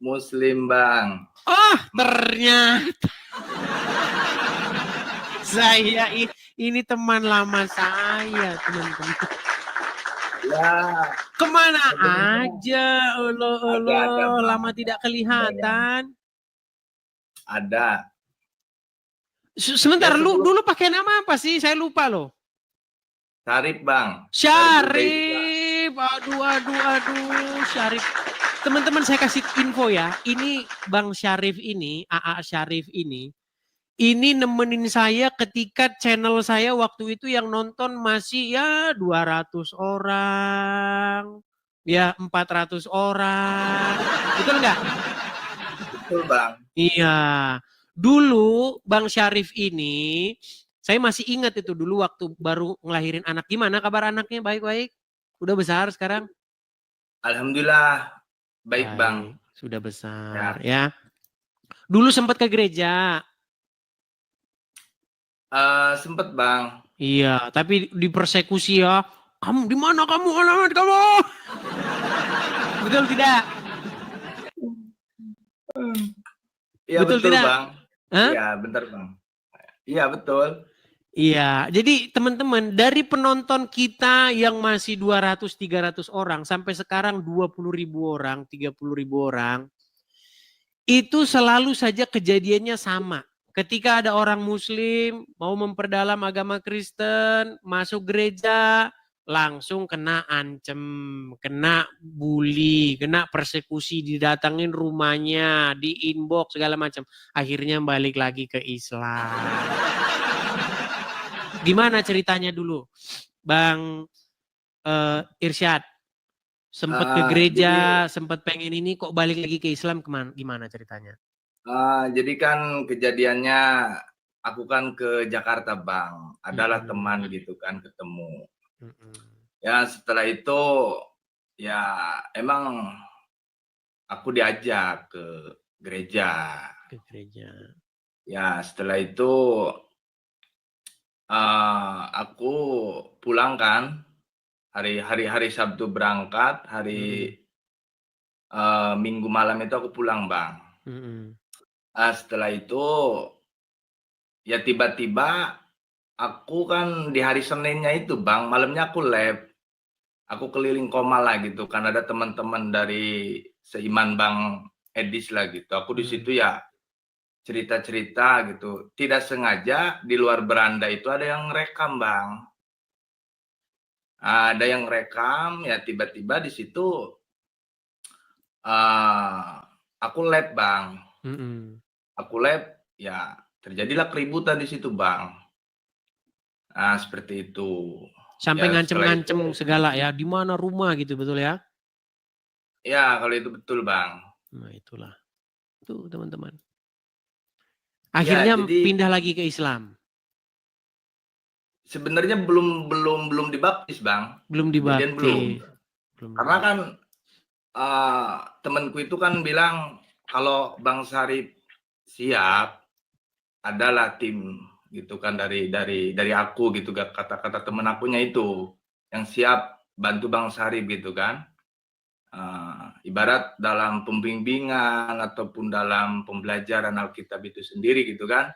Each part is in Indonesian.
Muslim, Bang. Oh, ternyata saya ini teman lama saya, teman-teman. Ya, Kemana sebenarnya aja, ada, Bang. lama tidak Ada yang kelihatan. ada. Sebentar, Ya lu sebelum dulu pakai nama apa sih? Saya lupa loh. Syarif, Bang. Syarif Ubaidillah. Syarif, aduh, Syarif. Teman-teman saya kasih info ya, ini Bang Syarif ini, AA Syarif ini nemenin saya ketika channel saya waktu itu yang nonton masih ya 200 orang, ya 400 orang, betul nggak? Betul, Bang. Iya, dulu Bang Syarif ini, saya masih ingat itu dulu waktu baru ngelahirin anak. Gimana kabar anaknya? Baik-baik? Udah besar sekarang? Alhamdulillah baik, Bang. Baik, sudah besar Ya. ya. Dulu sempat ke gereja. Sempet, Bang. Iya, tapi dipersekusi ya. Kamu di mana kamu? Alamat kamu. Betul tidak? Iya Betul betul, tidak? Bang. Hah? Iya, bentar, Bang. Iya, betul. Iya, jadi teman-teman dari penonton kita yang masih 200-300 orang sampai sekarang 20.000 orang, 30.000 orang, itu selalu saja kejadiannya sama. Ketika ada orang Muslim mau memperdalam agama Kristen, masuk gereja, langsung kena ancem, kena bully, kena persekusi, didatangin rumahnya, di inbox segala macam. Akhirnya balik lagi ke Islam. Gimana ceritanya dulu, Bang Irsyad? Sempat ke Jadi gereja, sempat pengen ini, kok balik lagi ke Islam, gimana ceritanya? jadi kan kejadiannya aku kan ke Jakarta, Bang. Adalah teman gitu kan ketemu. Ya setelah itu ya emang aku diajak ke gereja. Ke gereja. Ya setelah itu aku pulang kan hari Sabtu berangkat, hari Minggu malam itu aku pulang, Bang. Setelah itu ya tiba-tiba aku kan di hari Seninnya itu, Bang, malamnya aku lab. Aku keliling Komala gitu kan, ada teman-teman dari seiman Bang Edis lah gitu. Aku di situ ya cerita-cerita gitu. Tidak sengaja di luar beranda itu ada yang rekam, Bang. Ada yang rekam, ya tiba-tiba di situ aku lab, Bang. Aku lab, ya terjadilah keributan di situ, Bang. Nah, seperti itu. Sampai Ya setelah itu, ngancem-ngancem segala ya, di mana rumah gitu, betul ya? ya kalau itu betul, Bang. Nah itulah, tuh teman-teman. Ya, Akhirnya jadi pindah lagi ke Islam. sebenarnya belum dibaptis, Bang. Belum Kejadian belum. dibaptis. Belum Karena dibaptis. kan temanku itu kan bilang kalau Bang Sarip siap, adalah tim gitu kan dari aku gitu, kata-kata temen akunya itu yang siap bantu Bang Sarip gitu kan. Ibarat dalam pembimbingan ataupun dalam pembelajaran Alkitab itu sendiri gitu kan.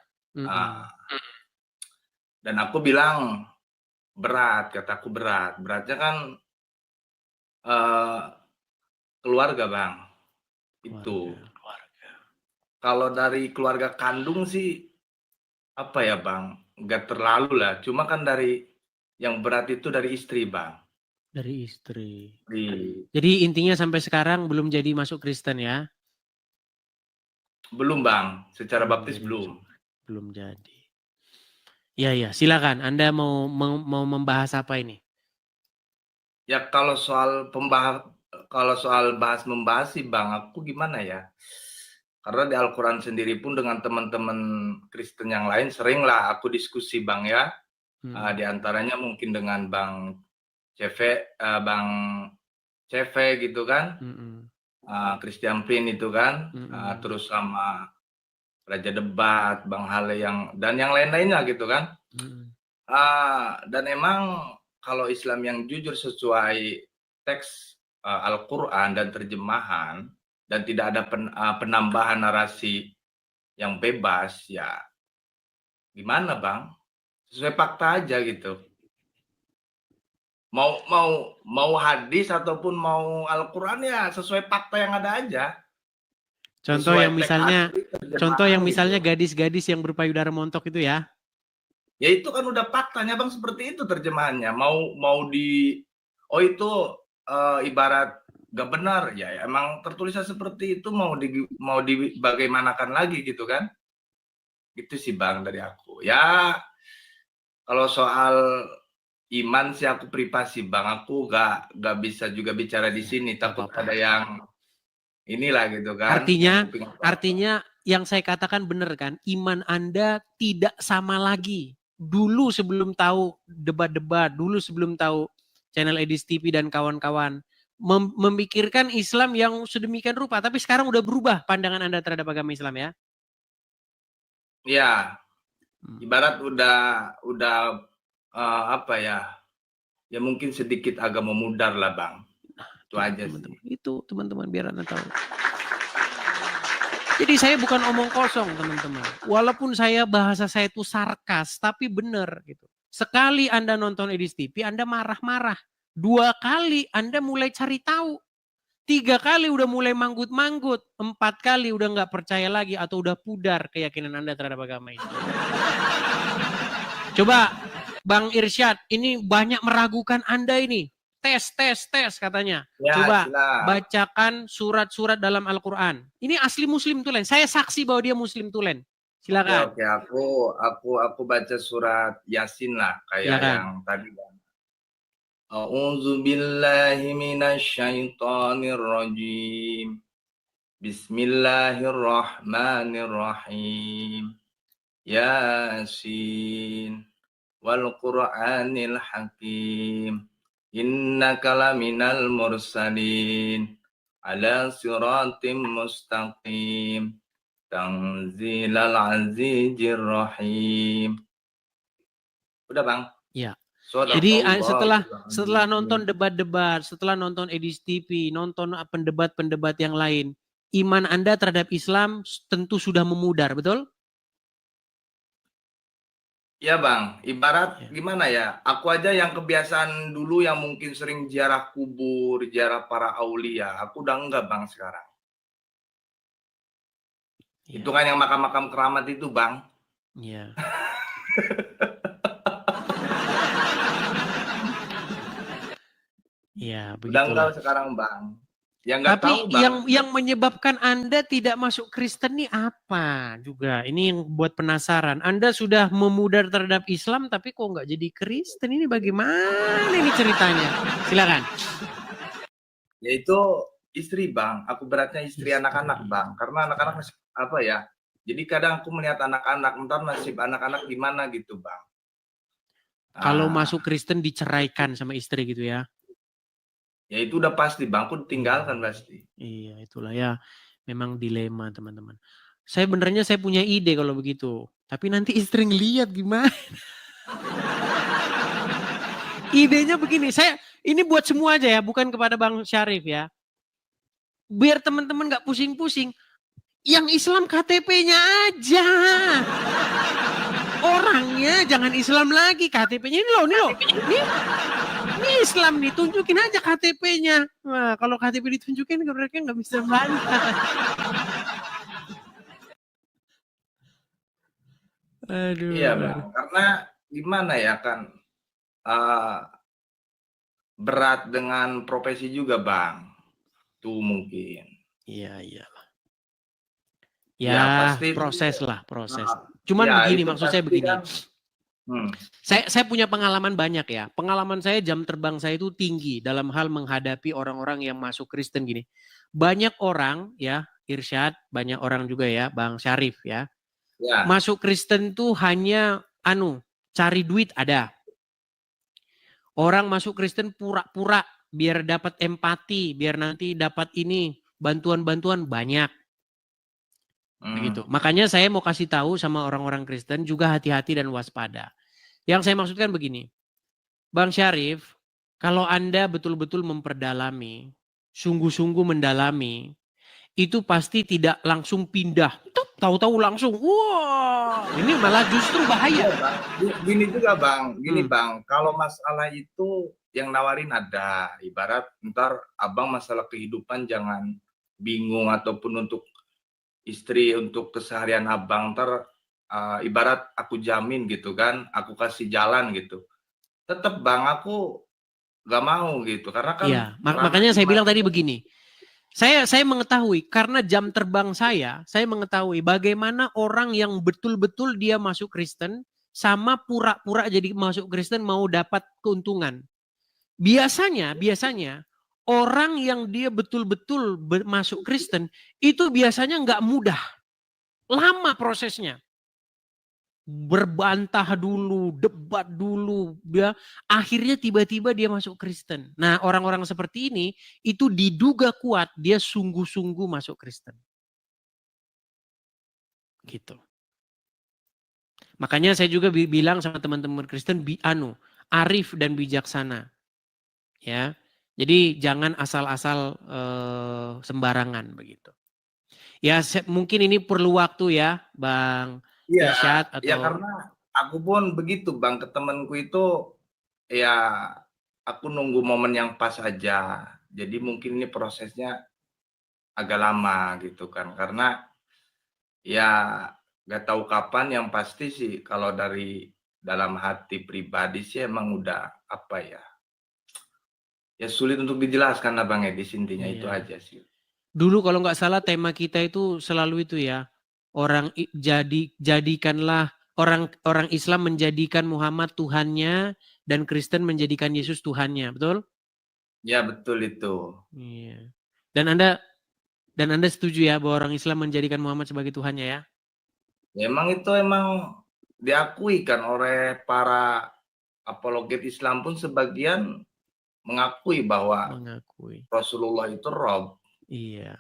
Dan aku bilang berat, kataku berat. Beratnya kan keluarga, Bang. Itu. Kalau dari keluarga kandung sih apa ya, Bang? Nggak terlalu lah. Cuma kan dari yang berat itu dari istri, Bang. Dari istri. Di Jadi intinya sampai sekarang belum jadi masuk Kristen ya? belum, Bang. Secara Belum baptis jadi belum. masuk. Belum jadi. Ya, silakan. Anda mau membahas apa ini? Ya kalau soal bahas membahas sih, Bang, aku gimana ya? Karena di Al-Quran sendiri pun dengan teman-teman Kristen yang lain seringlah aku diskusi, Bang ya. Di antaranya mungkin dengan Bang Bang CV gitu kan, Christian Pin itu kan, terus sama Raja Debat, Bang Hale dan yang lain-lainnya gitu kan. Dan emang kalau Islam yang jujur sesuai teks Al-Quran dan terjemahan, dan tidak ada penambahan narasi yang bebas, ya gimana Bang? Sesuai fakta aja gitu. Mau hadis ataupun mau Al-Quran ya sesuai fakta yang ada aja. Contoh yang misalnya gitu. gadis-gadis yang berpayudara montok itu ya. Ya itu kan udah faktanya Bang, seperti itu terjemahannya. Oh itu ibarat gak benar ya, emang tertulisnya seperti itu, mau dibagaimanakan lagi gitu kan. Itu sih Bang dari aku. Ya kalau soal iman sih aku privasi Bang, aku gak bisa juga bicara di sini, takut ada yang inilah gitu kan. Artinya yang saya katakan benar kan, iman Anda tidak sama lagi. Dulu sebelum tahu debat-debat, dulu sebelum tahu channel Edis TV dan kawan-kawan, memikirkan Islam yang sedemikian rupa, tapi sekarang udah berubah pandangan Anda terhadap agama Islam ya? Iya, ibarat udah apa ya, ya mungkin sedikit agak memudar lah Bang. Itu aja sih. Itu teman-teman biar Anda tahu. Jadi saya bukan omong kosong teman-teman. Walaupun bahasa saya itu sarkas, tapi benar gitu. Sekali Anda nonton Edis TV, Anda marah-marah. 2 kali Anda mulai cari tahu. 3 kali udah mulai manggut-manggut. 4 kali udah nggak percaya lagi atau udah pudar keyakinan Anda terhadap agama itu. Coba Bang Irsyad, ini banyak meragukan Anda ini. Tes katanya. Ya, coba bacakan surat-surat dalam Al-Quran. Ini asli Muslim tulen. Saya saksi bahwa dia Muslim tulen. Silakan. Oke, aku baca surat Yasin lah kayak yang tadi. A'udzu billahi minasyaitonir rajim. Bismillahirrahmanirrahim. Yasin wal Qur'anil hakim. Innaka laminal mursalin ala siratim mustaqim. Tanzilal azizir rahim. Udah Bang? Iya. Jadi setelah nonton debat-debat, setelah nonton Edis TV, nonton pendebat-pendebat yang lain, iman Anda terhadap Islam tentu sudah memudar, betul? Ya Bang, ibarat gimana ya, aku aja yang kebiasaan dulu yang mungkin sering ziarah kubur, ziarah para aulia, aku udah enggak Bang sekarang. Ya. Itu kan yang makam-makam keramat itu Bang. Iya. Iya, begitu. Udah enggak sekarang Bang. Tapi yang menyebabkan Anda tidak masuk Kristen ini apa juga? Ini yang buat penasaran. Anda sudah memudar terhadap Islam tapi kok nggak jadi Kristen, ini bagaimana ini ceritanya? Silakan. Ya itu istri Bang, aku beratnya istri anak-anak Bang. Karena anak-anak masih apa ya? Jadi kadang aku melihat anak-anak, entar nasib anak-anak gimana gitu Bang. Kalau masuk Kristen diceraikan sama istri gitu ya? Ya itu udah pasti Bang, aku ditinggalkan pasti. Iya itulah ya, memang dilema teman-teman. Saya punya ide kalau begitu, tapi nanti istri ngeliat gimana? Idenya begini, ini buat semua aja ya, bukan kepada Bang Syarif ya. Biar teman-teman gak pusing-pusing, yang Islam KTP-nya aja. Orangnya jangan Islam lagi, KTP-nya ini loh. Ini Islam nih, tunjukin aja KTP-nya. Nah, kalau KTP ditunjukin mereka nggak bisa bantah. Aduh. Iya Bang, karena gimana ya kan, berat dengan profesi juga Bang. Tuh mungkin. Iya. Ya pasti proses. Cuman begini, maksud saya begini. Kan, Saya punya pengalaman banyak ya. Pengalaman saya, jam terbang saya itu tinggi dalam hal menghadapi orang-orang yang masuk Kristen gini. Banyak orang ya, Irsyad, banyak orang juga ya, Bang Syarif ya. Masuk Kristen tuh hanya cari duit ada. Orang masuk Kristen pura-pura biar dapat empati, biar nanti dapat ini bantuan-bantuan banyak. Begitu. Makanya saya mau kasih tahu sama orang-orang Kristen juga hati-hati dan waspada. Yang saya maksudkan begini, Bang Syarif, kalau Anda betul-betul memperdalami, sungguh-sungguh mendalami, itu pasti tidak langsung pindah. Tahu-tahu langsung, wah, ini malah justru bahaya. Gini juga Bang, Bang, kalau masalah itu yang nawarin ada, ibarat ntar Abang masalah kehidupan jangan bingung ataupun untuk istri, untuk keseharian Abang, ntar ibarat aku jamin gitu kan, aku kasih jalan gitu. Tetap Bang, aku gak mau gitu, karena kan Iya, makanya saya bilang tadi begini. Saya mengetahui karena jam terbang saya mengetahui bagaimana orang yang betul-betul dia masuk Kristen sama pura-pura jadi masuk Kristen mau dapat keuntungan. Biasanya orang yang dia betul-betul masuk Kristen itu biasanya nggak mudah, lama prosesnya. Berbantah dulu, debat dulu, dia akhirnya tiba-tiba dia masuk Kristen. Nah, orang-orang seperti ini itu diduga kuat dia sungguh-sungguh masuk Kristen. Gitu. Makanya saya juga bilang sama teman-teman Kristen arif dan bijaksana. Ya. Jadi jangan asal-asal sembarangan begitu. Ya, mungkin ini perlu waktu ya, Bang Irsyad atau ya karena aku pun begitu Bang, ke temanku itu ya aku nunggu momen yang pas aja. Jadi mungkin ini prosesnya agak lama gitu kan. Karena ya nggak tahu kapan, yang pasti sih kalau dari dalam hati pribadi sih emang udah apa ya. Ya sulit untuk dijelaskan Bang Edis, intinya itu aja sih. Dulu kalau nggak salah tema kita itu selalu itu ya. Jadikanlah orang Islam menjadikan Muhammad Tuhannya dan Kristen menjadikan Yesus Tuhannya, betul? Ya betul itu. Iya. Dan Anda setuju ya bahwa orang Islam menjadikan Muhammad sebagai Tuhannya ya? Memang itu emang diakui kan oleh para apologet Islam pun sebagian mengakui bahwa Rasulullah itu Rob. Iya.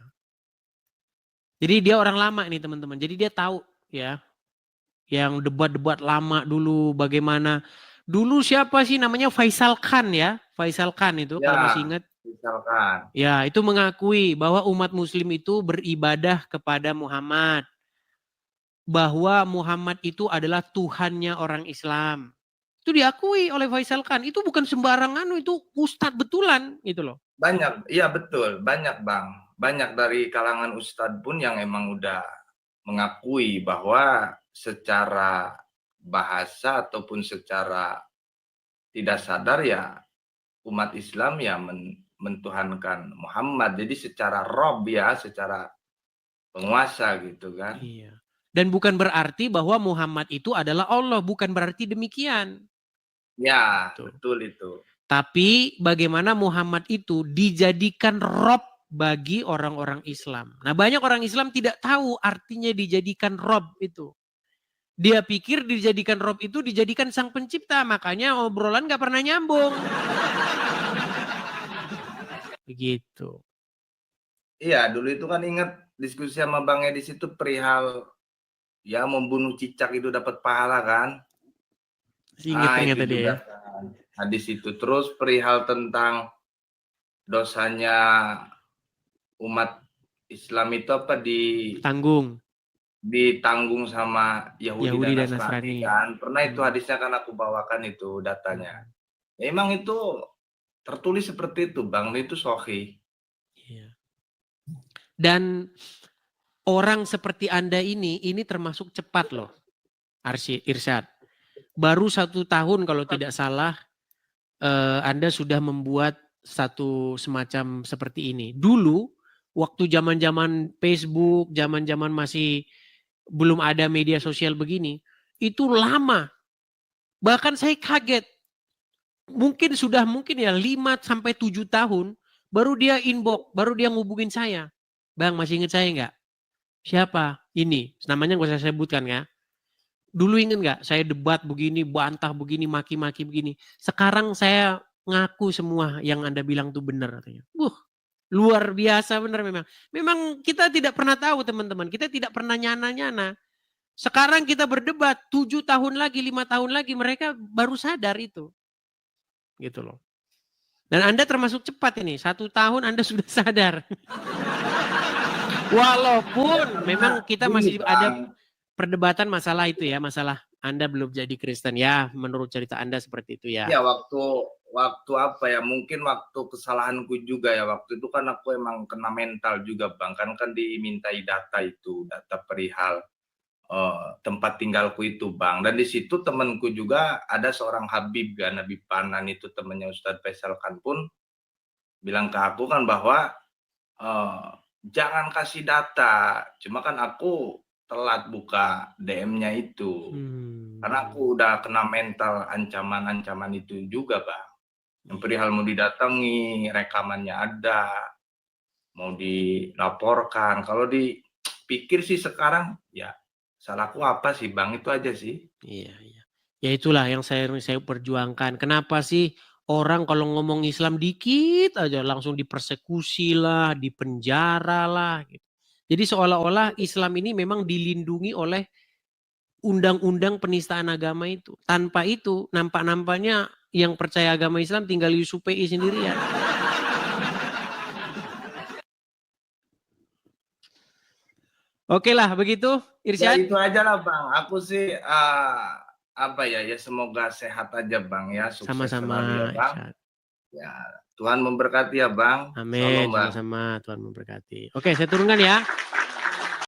Jadi dia orang lama nih teman-teman. Jadi dia tahu ya. Yang debat-debat lama dulu bagaimana. Dulu siapa sih namanya Faisal Khan ya. Faisal Khan itu kalau masih ingat. Faisal Khan. Ya itu mengakui bahwa umat muslim itu beribadah kepada Muhammad. Bahwa Muhammad itu adalah Tuhannya orang Islam. Itu diakui oleh Faisal Khan. Itu bukan sembarangan, itu ustadz betulan gitu loh. Banyak, iya betul. Banyak Bang. Banyak dari kalangan ustadz pun yang emang udah mengakui bahwa secara bahasa ataupun secara tidak sadar ya umat Islam ya mentuhankan Muhammad. Jadi secara Rob ya, secara penguasa gitu kan. Iya. Dan bukan berarti bahwa Muhammad itu adalah Allah, bukan berarti demikian. Ya, betul itu. Tapi bagaimana Muhammad itu dijadikan Rob bagi orang-orang Islam. Nah, banyak orang Islam tidak tahu artinya dijadikan Rob itu. Dia pikir dijadikan Rob itu dijadikan sang pencipta, makanya obrolan gak pernah nyambung. Begitu. Iya, dulu itu kan ingat diskusi sama Bang Edis itu perihal ya membunuh cicak itu dapat pahala kan. Ingat ternyata dia ya. Hadis itu. Terus perihal tentang dosanya umat Islam itu apa ditanggung sama Yahudi dan Nasrani kan. Pernah itu hadisnya kan aku bawakan itu datanya. Emang itu tertulis seperti itu Bang, itu sahih. Iya. Dan orang seperti Anda ini termasuk cepat loh, Irsyad. Baru 1 tahun kalau tidak salah, Anda sudah membuat satu semacam seperti ini. Dulu, waktu zaman-zaman Facebook, zaman-zaman masih belum ada media sosial begini, itu lama. Bahkan saya kaget. Mungkin ya 5-7 tahun, baru dia inbox, baru dia ngubungin saya. Bang, masih ingat saya nggak? Siapa? Ini, namanya nggak usah sebutkan ya. Dulu ingat nggak? Saya debat begini, bantah begini, maki-maki begini. Sekarang saya ngaku semua yang Anda bilang tuh benar. Luar biasa benar memang. Memang kita tidak pernah tahu teman-teman. Kita tidak pernah nyana-nyana. Sekarang kita berdebat 7 tahun lagi, 5 tahun lagi mereka baru sadar itu. Gitu loh. Dan Anda termasuk cepat ini. 1 tahun Anda sudah sadar. Walaupun memang kita masih Bang. ada perdebatan masalah itu ya, masalah Anda belum jadi Kristen ya, menurut cerita Anda seperti itu ya. Ya waktu apa ya, mungkin waktu kesalahanku juga ya, waktu itu kan aku emang kena mental juga Bang, kan dimintai data itu, data perihal tempat tinggalku itu Bang, dan di situ temanku juga ada seorang Habib kan, Habib Panan itu temannya Ustadz Faisal Khan pun bilang ke aku kan bahwa jangan kasih data, cuma kan aku telat buka DM-nya itu. Karena aku udah kena mental ancaman-ancaman itu juga Bang. Yang perihal mau didatangi, rekamannya ada, mau dilaporkan. Kalau dipikir sih sekarang, ya salahku apa sih Bang, itu aja sih. Iya, iya. Ya itulah yang saya perjuangkan. Kenapa sih orang kalau ngomong Islam dikit aja langsung dipersekusi lah, dipenjara lah. Gitu. Jadi seolah-olah Islam ini memang dilindungi oleh undang-undang penistaan agama itu. Tanpa itu nampak-nampaknya yang percaya agama Islam tinggal Yusuf PI sendirian. Oke lah begitu Ya Irsyad. itu aja lah Bang. Aku sih apa ya semoga sehat aja Bang ya, sukses Sama-sama selalu ya Bang. Irsyad. Ya Tuhan memberkati ya Bang. Amin, Shalom Bang. sama-sama Tuhan memberkati. Oke, saya turunkan ya.